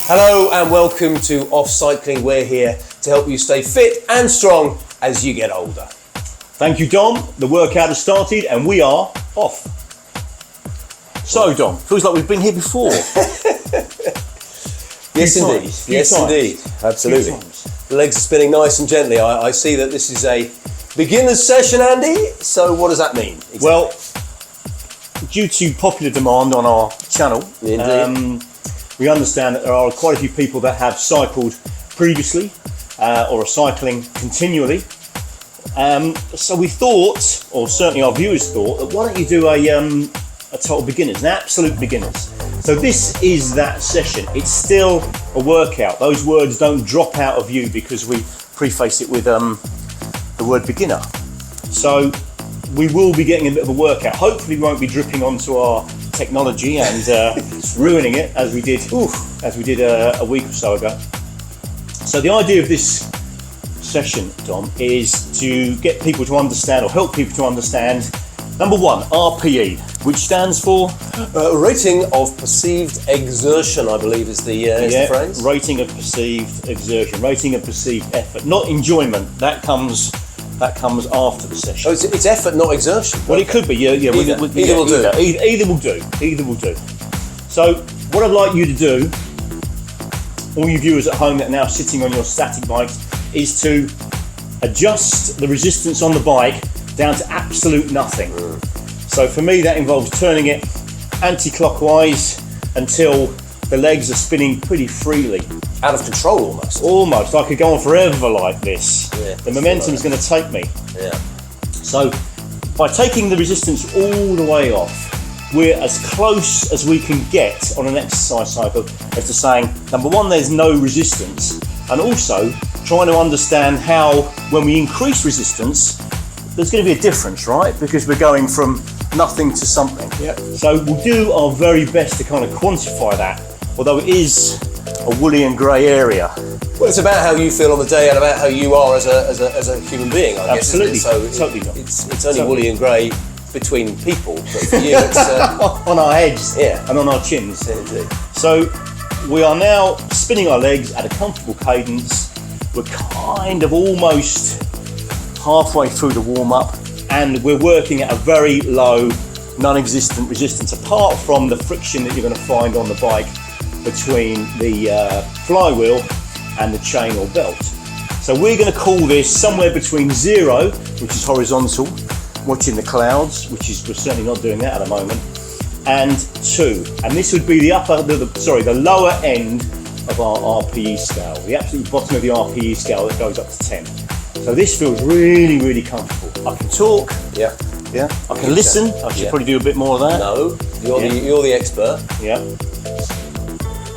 Hello and welcome to Off Cycling. We're here to help you stay fit and strong as you get older. Thank you, Dom. The workout has started and we are off. So, Dom, feels like we've been here before. Yes, indeed. Yes, indeed. Absolutely. The legs are spinning nice and gently. I see that this is a beginner's session, Andy. So what does that mean? Exactly? Well, due to popular demand on our channel, we understand that there are quite a few people that have cycled previously or are cycling continually. So we thought, or certainly our viewers thought, that why don't you do a total beginners, an absolute beginners. So this is that session. It's still a workout. Those words don't drop out of you because we preface it with the word beginner. So we will be getting a bit of a workout. Hopefully we won't be dripping onto our technology and ruining it as we did a week or so ago. So the idea of this session, Dom, is to get people to understand, or help people to understand, number one, RPE, which stands for rating of perceived exertion, I believe is the phrase. Rating of perceived exertion, rating of perceived effort, not enjoyment. That comes after the session. Oh, it's effort, not exertion. Well, it could be. Either will do. Either will do. So, what I'd like you to do, all you viewers at home that are now sitting on your static bikes, is to adjust the resistance on the bike down to absolute nothing. So for me, that involves turning it anti-clockwise until the legs are spinning pretty freely. Out of control almost. Almost. I could go on forever like this. Yeah, the momentum's going to take me. Yeah. So by taking the resistance all the way off, we're as close as we can get on an exercise cycle as to saying, number one, there's no resistance, and also trying to understand how, when we increase resistance, there's going to be a difference, right? Because we're going from nothing to something. Yeah. So we'll do our very best to kind of quantify that, although it is a woolly and grey area. Well, it's about how you feel on the day and about how you are as a human being, I guess. Absolutely. Totally not. It's only woolly and grey between people, but for you it's on our heads, yeah, and on our chins. Yeah, indeed. So we are now spinning our legs at a comfortable cadence. We're kind of almost halfway through the warm-up, and we're working at a very low, non-existent resistance, apart from the friction that you're going to find on the bike between the flywheel and the chain or belt. So we're going to call this somewhere between 0, which is horizontal, watching the clouds, which is, we're certainly not doing that at the moment, and 2. And this would be the lower end of our RPE scale, the absolute bottom of the RPE scale that goes up to 10. So this feels really, really comfortable. I can talk. Yeah. Yeah. I can listen. I should probably do a bit more of that. No, you're the expert. Yeah.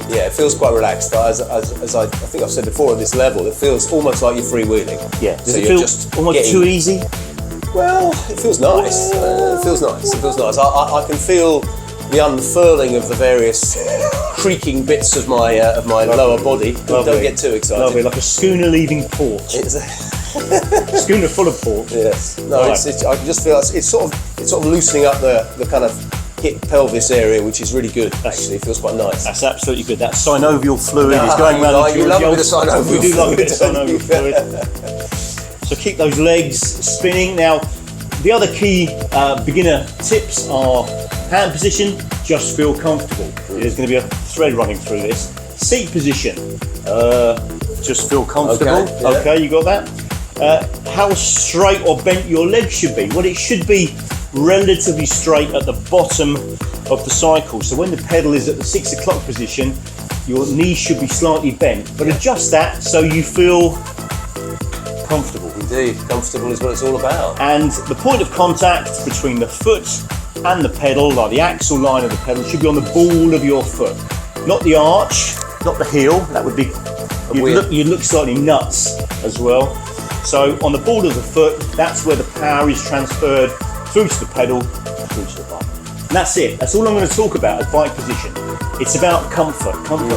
Yeah, it feels quite relaxed. As I think I've said before, at this level, it feels almost like you're freewheeling. Yeah. Does it feel just almost too easy? Well, it feels nice. It feels nice. I can feel the unfurling of the various creaking bits of my lower body. Don't get too excited. Lovely, like a schooner leaving port. It's a schooner full of port. Yes. No, right. I just feel it's sort of loosening up the kind of hip pelvis area, which is really good. Actually, it feels quite nice. That's absolutely good. That synovial fluid is going around. You love a bit of synovial fluid. We do love a bit of synovial fluid. So keep those legs spinning. Now, the other key beginner tips are hand position, just feel comfortable. There's going to be a thread running through this. Seat position, just feel comfortable. Okay, you got that? How straight or bent your legs should be. Well, it should be relatively straight at the bottom of the cycle. So when the pedal is at the 6 o'clock position, your knees should be slightly bent, but adjust that so you feel comfortable. Indeed, comfortable is what it's all about. And the point of contact between the foot and the pedal, like the axle line of the pedal, should be on the ball of your foot, not the arch, not the heel. That would be, you'd look slightly nuts as well. So on the ball of the foot, that's where the power is transferred through to the pedal, through to the bike. And that's it. That's all I'm going to talk about as bike position. It's about comfort. And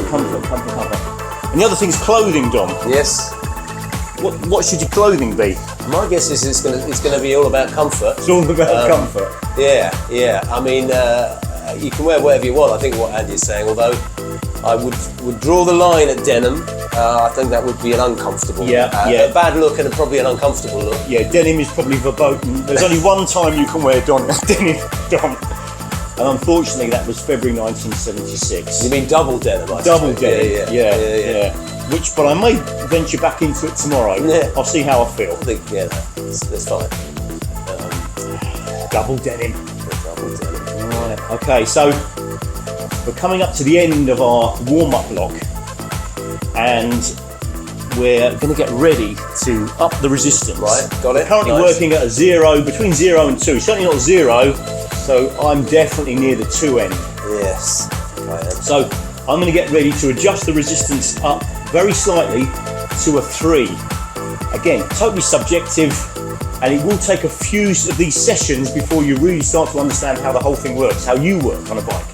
the other thing is clothing, Dom. Yes. What should your clothing be? My guess is it's going to be all about comfort. It's all about comfort. Yeah. I mean, you can wear whatever you want. I think what Andy is saying, although I would draw the line at denim. I think that would be an uncomfortable, a bad look and probably an uncomfortable look. Yeah, denim is probably verboten. There's only one time you can wear denim, Don. And unfortunately, that was February 1976. You mean double denim? Double denim. Yeah. But I may venture back into it tomorrow. Yeah. I'll see how I feel. I think, that's fine. Double denim. Double denim. Right. Okay, so we're coming up to the end of our warm-up block, and we're going to get ready to up the resistance. Right, got it. We're currently working at a 0, between 0 and 2. Certainly not 0, so I'm definitely near the 2 end. Yes, I am. So I'm going to get ready to adjust the resistance up very slightly to a 3. Again, totally subjective, and it will take a few of these sessions before you really start to understand how the whole thing works, how you work on a bike.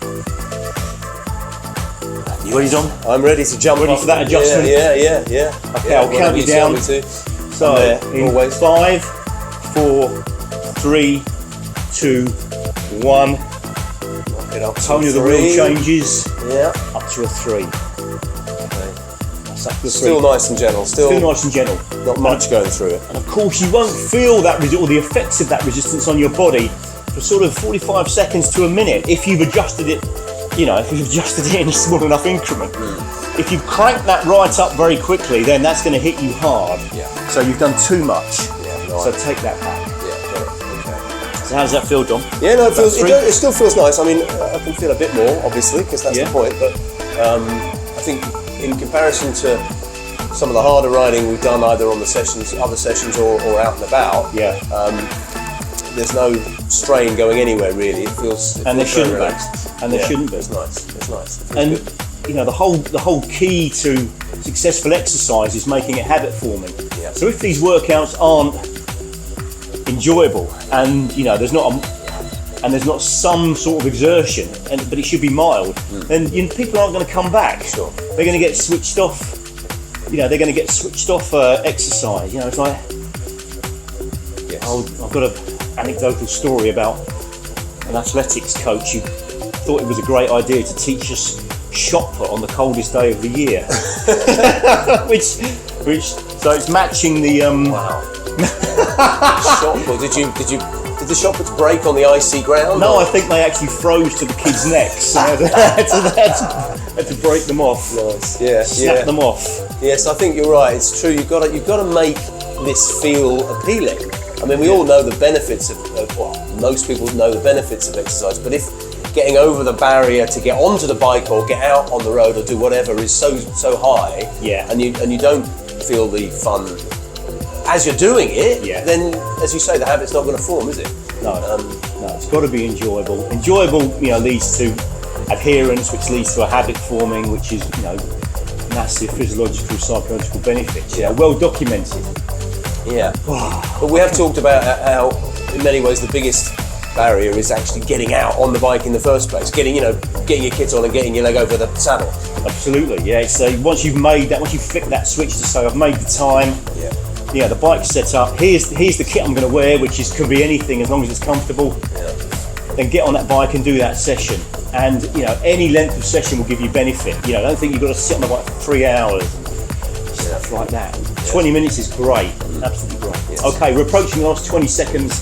You ready, Don? I'm ready to jump. Ready for that adjustment? Yeah. Okay, I'll count you down. So, in always. 5, 4, 3, 2, 1. Knock it up. Tone of the wheel changes. Yeah. Up to a 3. Okay. That's up to a 3. Still nice and gentle. Still nice and gentle. Not much going through it. And of course, you won't feel that or the effects of that resistance on your body for sort of 45 seconds to a minute if you've adjusted it. If you've adjusted it in a small enough increment. If you crank that right up very quickly, then that's going to hit you hard. Yeah. So you've done too much. Yeah. So take that back. Yeah. Got it. Okay. So how does that feel, Dom? Yeah. No, it still feels nice. I mean, I can feel a bit more, obviously, because that's the point. But I think in comparison to some of the harder riding we've done, either on the other sessions, or out and about. Yeah. There's no strain going anywhere really. It feels and there shouldn't be. And there shouldn't be. It's nice. And good. the whole key to successful exercise is making it habit forming. Yeah. So if these workouts aren't enjoyable, and there's not some sort of exertion, but it should be mild, then people aren't going to come back. Sure. They're going to get switched off. They're going to get switched off exercise. It's like I've got an anecdotal story about an athletics coach who thought it was a great idea to teach us shot put on the coldest day of the year. So it's matching the Wow. Shot put. Did the shot puts break on the icy ground? No, I think they actually froze to the kids' necks. So I had to break them off. Nice. Yeah. Snap them off. Yes, I think you're right. It's true. You've got to make this feel appealing. I mean, we all know the benefits most people know the benefits of exercise, but if getting over the barrier to get onto the bike or get out on the road or do whatever is so high, and you don't feel the fun as you're doing it, then as you say, the habit's not going to form, is it? No, it's got to be enjoyable. Enjoyable, leads to adherence, which leads to a habit forming, which is massive physiological, psychological benefits. Well documented. Yeah, but we have talked about how, in many ways, the biggest barrier is actually getting out on the bike in the first place. Getting your kit on and getting your leg over the saddle. Absolutely, yeah. It's once you've flicked that switch to say, I've made the time. Yeah. The bike's set up. Here's the kit I'm going to wear, which could be anything as long as it's comfortable. Yeah. Then get on that bike and do that session. And any length of session will give you benefit. I don't think you've got to sit on the bike for 3 hours. Stuff like that. 20 minutes is great, absolutely great. Yes. Okay, we're approaching the last 20 seconds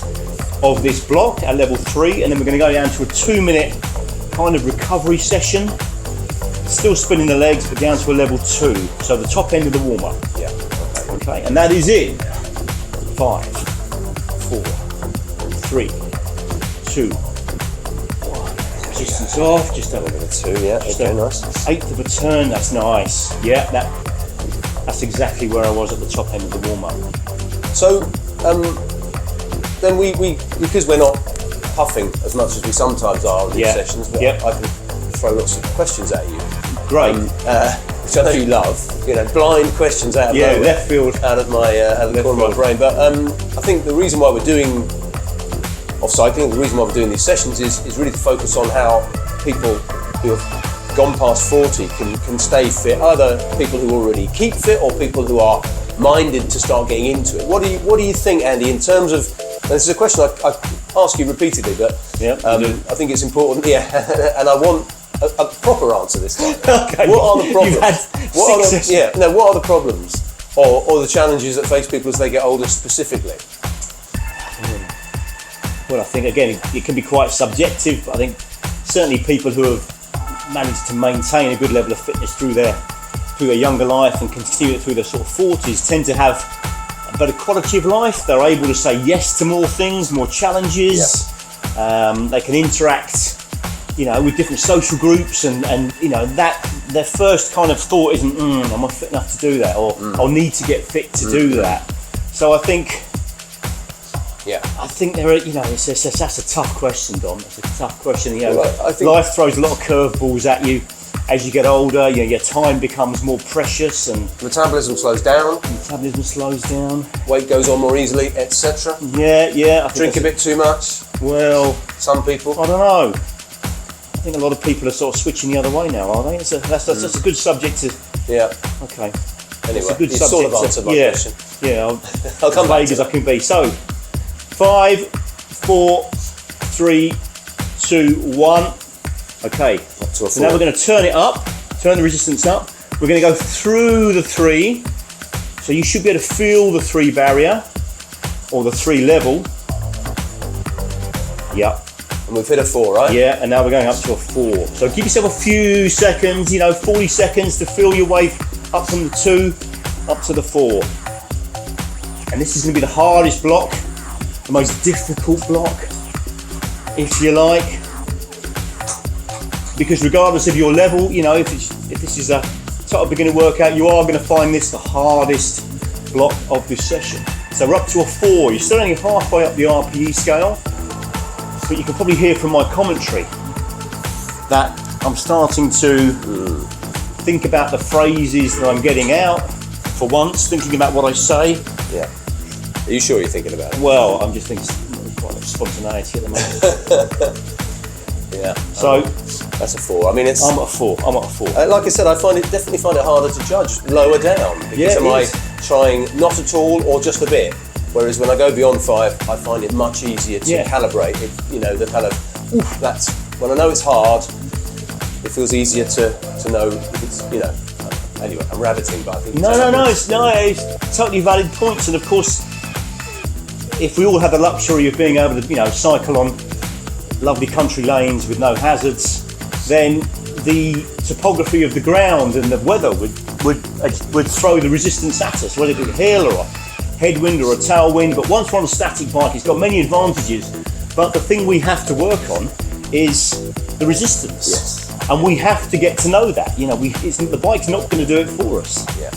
of this block at level 3, and then we're going to go down to a 2-minute kind of recovery session. Still spinning the legs, but down to a level 2. So the top end of the warm-up. Yeah. Okay, and that is in 5, 4, 3, 2, 1. Resistance off, just have a bit of 2, yeah, okay, nice. 1/8 of a turn, that's nice. Yeah, that's exactly where I was at the top end of the warm-up. So, then we because we're not puffing as much as we sometimes are in these sessions, but I can throw lots of questions at you. Great. Which I know you love. Blind questions out of nowhere, left field, out of the corner of my brain. But I think the reason why we're doing off-cycling, the reason why we're doing these sessions is really to focus on how people who have gone past 40 can stay fit, either people who already keep fit or people who are minded to start getting into it. What do you think, Andy, in terms of This is a question I ask you repeatedly, but I think it's important. Yeah, and I want a proper answer this time. Okay. What are the problems? You've had what are the problems or the challenges that face people as they get older specifically? Well, I think again it can be quite subjective. I think certainly people who have managed to maintain a good level of fitness through their younger life and continue it through their sort of 40s tend to have a better quality of life. They're able to say yes to more things, more challenges. They can interact, with different social groups, and that their first kind of thought isn't, am I fit enough to do that, or I'll need to get fit to do that. So I think there are, that's a tough question, Dom. It's a tough question. I think life throws a lot of curveballs at you as you get older. Your time becomes more precious, and metabolism slows down. Weight goes on more easily, etc. Yeah. Drink a bit too much. Well, some people. I don't know. I think a lot of people are sort of switching the other way now, are they? That's a good subject to. Yeah. Okay. Anyway, it's a good subject sort of answered my question. Yeah. I'll come back as I can be. So, 5, 4, 3, 2, 1. Okay. Up to a 4. So now we're going to turn the resistance up. We're going to go through the 3. So you should be able to feel the 3 barrier or the 3 level. Yep. And we've hit a 4, right? Yeah, and now we're going up to a 4. So give yourself a few seconds, 40 seconds to feel your way up from the 2 up to the 4. And this is going to be the hardest block, the most difficult block, if you like. Because regardless of your level, if this is a total beginner workout, you are going to find this the hardest block of this session. So we're up to a 4. You're still only halfway up the RPE scale, but you can probably hear from my commentary that I'm starting to think about the phrases that I'm getting out for once, thinking about what I say. Yeah. Are you sure you're thinking about it? Well, I'm just thinking quite a lot of spontaneity at the moment. Yeah. So that's a 4. I mean, I'm at a 4. Like I said, I definitely find it harder to judge lower down because am I trying not at all or just a bit? Whereas when I go beyond 5, I find it much easier to calibrate. The kind of that's when I know it's hard. It feels easier to know if it's Anyway, I'm rabbiting, but I think it's totally valid points. And of course, if we all had the luxury of being able to cycle on lovely country lanes with no hazards, then the topography of the ground and the weather would throw the resistance at us, whether it be hail or a headwind or a tailwind. But once we're on a static bike, it's got many advantages. But the thing we have to work on is the resistance. Yes. And we have to get to know that. The bike's not going to do it for us. Yeah.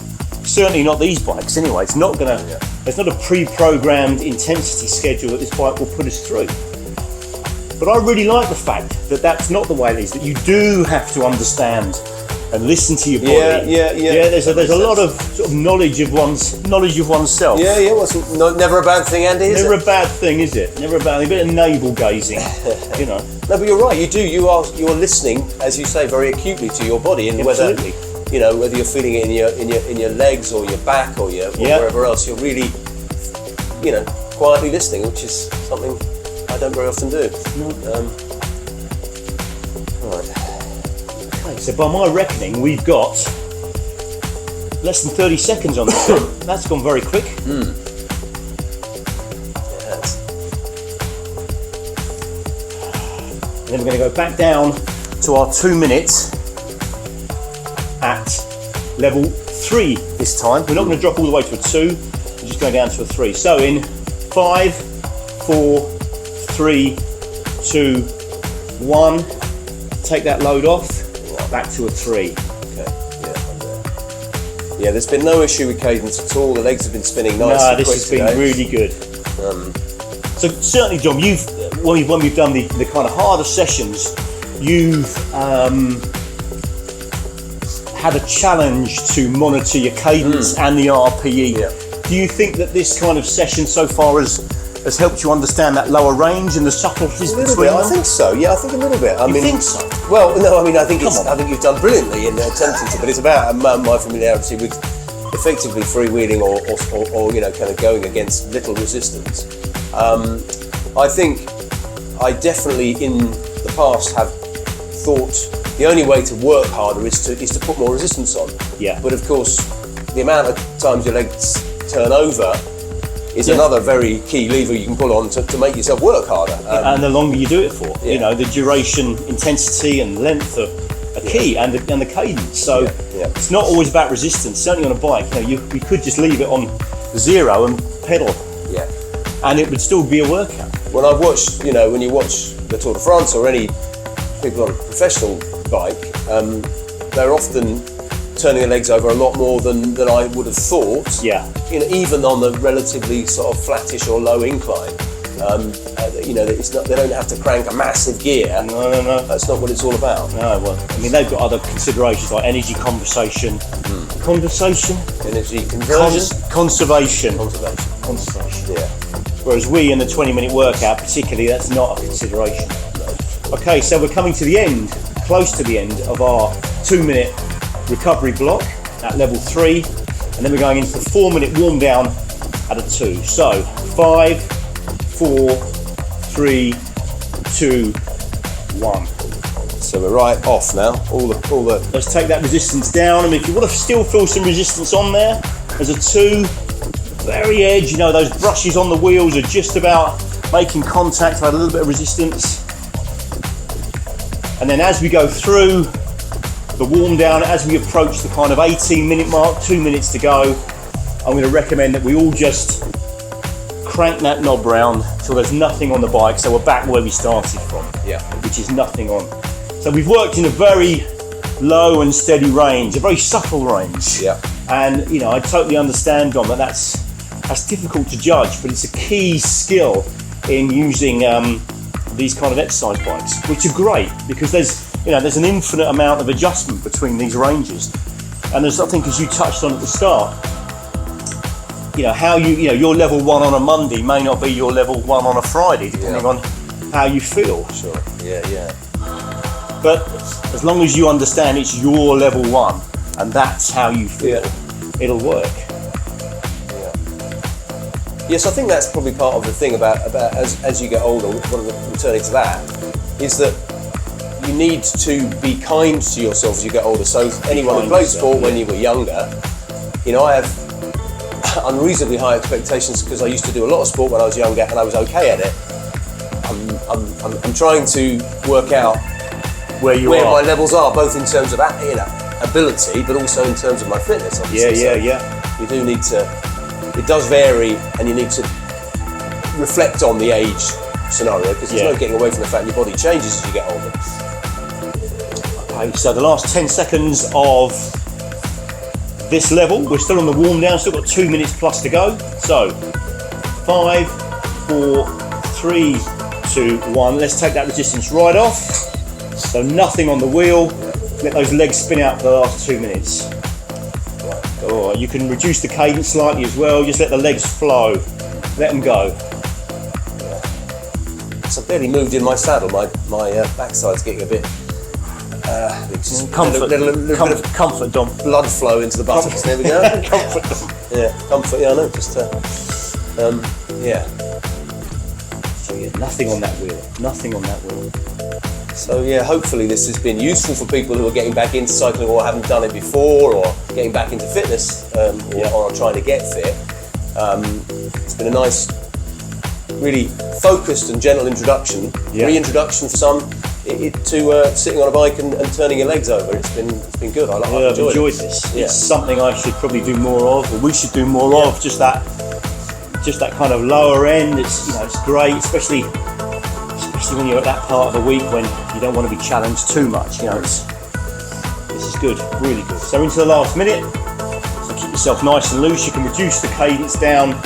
Certainly not these bikes anyway. It's not going to. There's not a pre-programmed intensity schedule that this bike will put us through. But I really like the fact that that's not the way it is. That you do have to understand and listen to your body. Yeah. There's a lot of sort of knowledge of oneself. Yeah. Well, it's never a bad thing, Andy. Is never a bad thing, is it? Never a bad thing. A bit of navel gazing, No, but you're right. You do. You're listening, as you say, very acutely to your body, and Absolutely. whether you're feeling it in your legs or your back or wherever else, you're really, quietly listening, which is something I don't very often do. No. Right. Okay, so by my reckoning, we've got less than 30 seconds on this one. That's gone very quick. Yes. And then we're going to go back down to our 2 minutes at level 3 this time. We're not going to drop all the way to a 2, we're just going down to a 3. So in 5, 4, 3, 2, 1, take that load off, back to a 3. Yeah, there's been no issue with cadence at all. The legs have been spinning nice and quick. This has been really good. So certainly, John, when we've done the kind of harder sessions, you've had a challenge to monitor your cadence and the RPE. Yeah. Do you think that this kind of session so far has helped you understand that lower range and the subtleties between them? I think so. Yeah, I think a little bit. You think so? Well, no. I mean, I think you've done brilliantly in attempting to. But it's about my familiarity with effectively freewheeling or kind of going against little resistance. I think I definitely in the past have thought the only way to work harder is to put more resistance on. Yeah. But of course, the amount of times your legs turn over is another very key lever you can pull on to make yourself work harder. And the longer you do it for, you know, the duration, intensity, and length are key, and the cadence. So it's not always about resistance. Certainly on a bike, you know, you could just leave it on 0 and pedal, and it would still be a workout. When I've watched, you know, when you watch the Tour de France or any people on a professional bike, they're often turning their legs over a lot more than I would have thought. Yeah. You know, even on the relatively sort of flattish or low incline. You know, it's not, they don't have to crank a massive gear. No. That's not what it's all about. No, well, I mean, they've got other considerations like energy conversation. Conversation? Energy conversion? Conservation. Yeah. Whereas we in the 20-minute workout, particularly, that's not a consideration. No. Okay, so we're coming to the end, close to the end of our 2-minute recovery block at level 3, and then we're going into the 4-minute warm down at a 2. So 5, 4, 3, 2, 1. So we're right off now. All the. Let's take that resistance down. I mean, if you want to still feel some resistance on there, there's a 2, very edge. You know, those brushes on the wheels are just about making contact. Had a little bit of resistance, and then as we go through the warm down, as we approach the kind of 18-minute mark, 2 minutes to go, I'm going to recommend that we all just crank that knob round till there's nothing on the bike, so we're back where we started from, which is nothing on. So we've worked in a very low and steady range, a very subtle range, and you know, I totally understand, Dom, that that's difficult to judge, but it's a key skill in using these kind of exercise bikes, which are great because there's an infinite amount of adjustment between these ranges, and there's, I think, as you touched on at the start, you know, how your level 1 on a Monday may not be your level 1 on a Friday, depending on how you feel. Sure. Yeah. But as long as you understand it's your level 1 and that's how you feel, it'll work. Yes, I think that's probably part of the thing about as you get older, returning to that, is that you need to be kind to yourself as you get older. So anyone who played sport when you were younger, you know, I have unreasonably high expectations because I used to do a lot of sport when I was younger and I was okay at it. I'm trying to work out where my levels are, both in terms of ability, but also in terms of my fitness. Obviously. You do need to. It does vary, and you need to reflect on the age scenario because there's no getting away from the fact your body changes as you get older. Okay, so the last 10 seconds of this level, we're still on the warm down, still got 2 minutes plus to go. So 5, 4, 3, 2, 1. Let's take that resistance right off. So nothing on the wheel. Let those legs spin out for the last 2 minutes. Right. You can reduce the cadence slightly as well. Just let the legs flow. Let them go. So I barely moved in my saddle. My backside's getting a bit. Comfort, comfort, Dom. Blood flow into the buttocks. There we go. Comfort, Dom. Yeah, comfort. Yeah, I know. Just So nothing on that wheel. Nothing on that wheel. So hopefully this has been useful for people who are getting back into cycling or haven't done it before, or getting back into fitness, or are trying to get fit. It's been a nice, really focused and gentle introduction, reintroduction for some, to sitting on a bike and turning your legs over. It's been good. I've enjoyed this. It's something I should probably do more of, or we should do more of. Just that kind of lower end. It's great, especially when you're at that part of the week when you don't want to be challenged too much. This is good, really good. So into the last minute, so keep yourself nice and loose. You can reduce the cadence down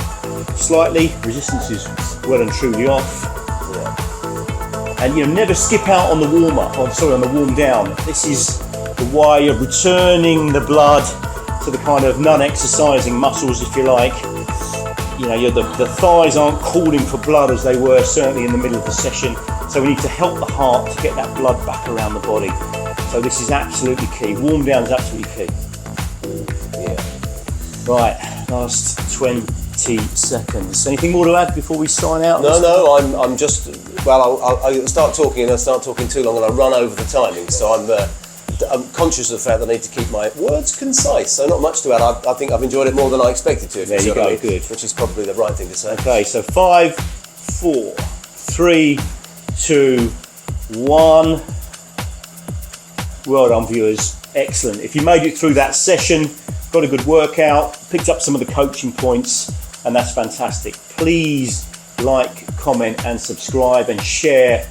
slightly. Resistance is well and truly off. And never skip out on the warm up. On the warm down. This is the way of returning the blood to the kind of non-exercising muscles, if you like. The thighs aren't calling for blood as they were certainly in the middle of the session. So we need to help the heart to get that blood back around the body. So this is absolutely key. Warm down is absolutely key. Right, last 10 20 seconds. Anything more to add before we sign out? No, I'm just, well, I'll start talking and I'll start talking too long and I'll run over the timing. So I'm conscious of the fact that I need to keep my words concise. So not much to add. I think I've enjoyed it more than I expected to. There you go, good. Which is probably the right thing to say. Okay, so 5, 4, 3, 2, 1. Well done, viewers. Excellent. If you made it through that session, got a good workout, picked up some of the coaching points, and that's fantastic. Please like, comment, and subscribe, and share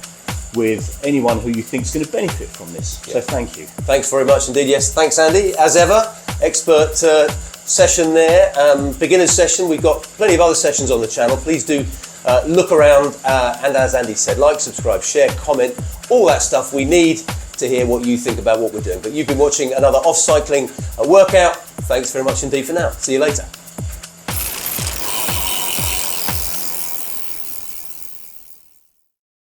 with anyone who you think is going to benefit from this. Yeah. So thank you. Thanks very much indeed. Yes, thanks Andy. As ever, expert session there. Beginner's session. We've got plenty of other sessions on the channel. Please do look around and as Andy said, like, subscribe, share, comment, all that stuff. We need to hear what you think about what we're doing. But you've been watching another off cycling workout. Thanks very much indeed for now. See you later.